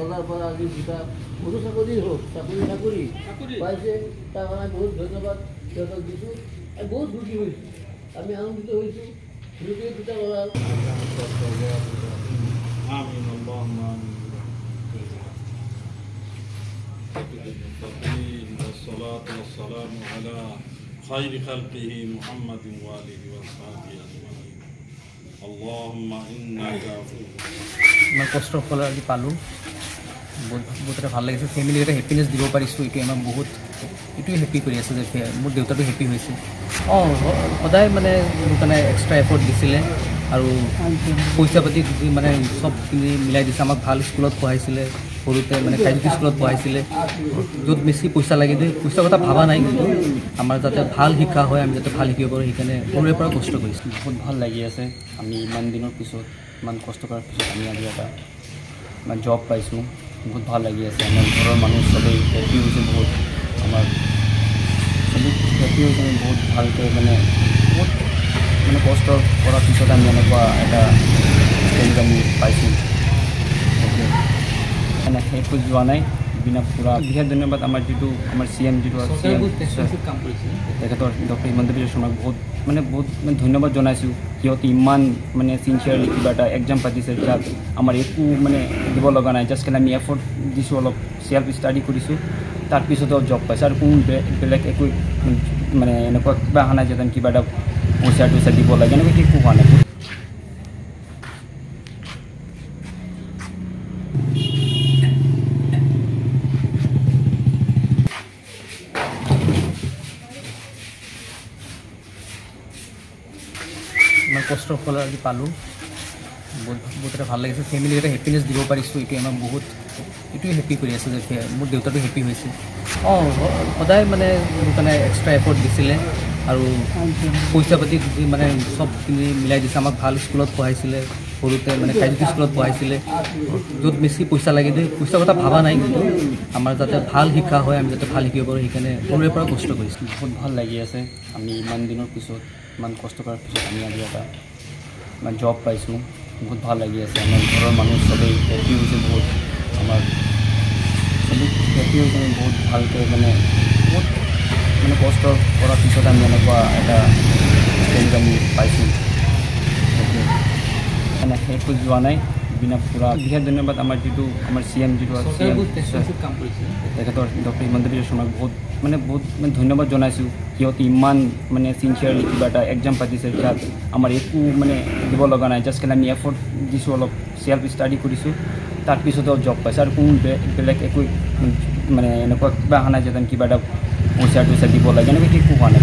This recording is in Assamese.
বজাৰ পৰা আজি দুটা সৰু চাকৰি হোক চাকৰি পাইছে তাৰ কাৰণে বহুত ধন্যবাদ সিহঁতক দিছোঁ আৰু বহুত সুখী হৈছোঁ আমি আনন্দিত হৈছোঁ দুটা দুটা ল'ৰা آمين اللهم آمين والصلاة والسلام على خير خلقه محمد وآله وصحبه أجمعين اللهم إنك عفو मैं कष्टर फल आज पालू बहुत ভাল লাগিছে फैमिली এটা हैप्पीनेस দিব পাৰিছো এটো আমাৰ বহুত এটো हैप्पी কৰি আছে যে মোৰ দেউতাটো हैप्पी হৈছে সদায় মানে দোকানে এক্সট্ৰা এফৰ্ট দিছিলে আৰু পইচা পাতি মানে সব মিলাই দিছে আমাক ভাল স্কুলত পঢ়াইছিলে সৰুতে মানে কাইজি স্কুলত পঢ়াইছিলে য'ত বেছি পইচা লাগে দিয়ে পইচা কথা ভাবা নাই কিন্তু আমাৰ যাতে ভাল শিক্ষা হয় আমি যাতে ভাল শিকিব পাৰোঁ সেইকাৰণে সৰুৰে পৰা কষ্ট কৰিছোঁ বহুত ভাল লাগি আছে আমি ইমান দিনৰ পিছত ইমান কষ্ট কৰাৰ পিছত আমি আজি এটা মানে জব পাইছোঁ বহুত ভাল লাগি আছে আমাৰ ঘৰৰ মানুহ চবেই হেপ্পী হৈছে বহুত আমাৰ চবেই হেপ্পী হৈছে বহুত ভালকৈ মানে বহুত মানে কষ্ট কৰাৰ পিছত আমি এনেকুৱা এটা ষ্টেজ আমি পাইছোঁ মানে সেইটো যোৱা নাই বিনা পুৰা বিশেষ ধন্যবাদ আমাৰ যিটো আমাৰ CM যিটো কাম কৰিছে তেখেতৰ ডক্টৰ হিমন্ত বিশ্ব শৰ্মাক বহুত ধন্যবাদ জনাইছোঁ সিহঁতে ইমান মানে চিনচিয়াৰলি কিবা এটা এক্সাম পাতিছে যাত আমাৰ একো মানে দিব লগা নাই জাষ্ট খালি আমি এফৰ্ট দিছোঁ অলপ চেল্ফ ষ্টাডি কৰিছোঁ তাৰপিছতো জব পাইছোঁ আৰু কোনো বেলেগ একো মানে এনেকুৱা কিবা অহা নাই যেন কিবা এটা পইচা দিব লাগে এনেকুৱা একো হোৱা নাই मैं कष्टर फल आज पालू बहुत ভাল লাগিছে फैमिली এটা हैप्पीनेस দিব পাৰিছো এটো আমাৰ বহুত এটো हैप्पी কৰি আছে যে মোৰ দেউতাটো हैप्पी হৈছে সদায় মানে দোকানে এক্সট্ৰা এফৰ্ট দিছিলে আৰু পইচা পাতি মানে সব মিলাই দিছে আমাক ভাল স্কুলত পঢ়াইছিলে সৰুতে মানে কাইজি স্কুলত পঢ়াইছিলে য'ত বেছি পইচা লাগে দিয়ে পইচা কথা ভাবা নাই কিন্তু আমাৰ যাতে ভাল শিক্ষা হয় আমি যাতে ভাল শিকিব পাৰোঁ সেইকাৰণে সৰুৰে পৰা কষ্ট কৰিছোঁ বহুত ভাল লাগি আছে আমি ইমান দিনৰ পিছত ইমান কষ্ট কৰাৰ পিছত আমি আজি এটা মানে জব পাইছোঁ বহুত ভাল লাগি আছে আমাৰ ঘৰৰ মানুহ চবেই হেপ্পী হৈছে বহুত আমাৰ চবেই হেপ্পী হৈছে বহুত ভালকৈ মানে বহুত মানে কষ্ট কৰাৰ পিছত আমি এনেকুৱা এটা ষ্টেজ আমি পাইছোঁ মানে সেইটো যোৱা নাই বিনা পুৰা বিশেষ ধন্যবাদ আমাৰ যিটো আমাৰ CM যিটো কাম কৰিছে তেখেতৰ ডক্টৰ হিমন্ত বিশ্ব শৰ্মাক বহুত ধন্যবাদ জনাইছোঁ সিহঁতে ইমান মানে চিনচিয়াৰলি কিবা এটা এক্সাম পাতিছে যাত আমাৰ একো মানে দিব লগা নাই জাষ্ট খালি আমি এফৰ্ট দিছোঁ অলপ চেল্ফ ষ্টাডি কৰিছোঁ তাৰপিছতো জব পাইছোঁ আৰু কোনো বেলেগ একো মানে এনেকুৱা কিবা অহা নাই যেন কিবা এটা পইচা দিব লাগে এনেকুৱা একো হোৱা নাই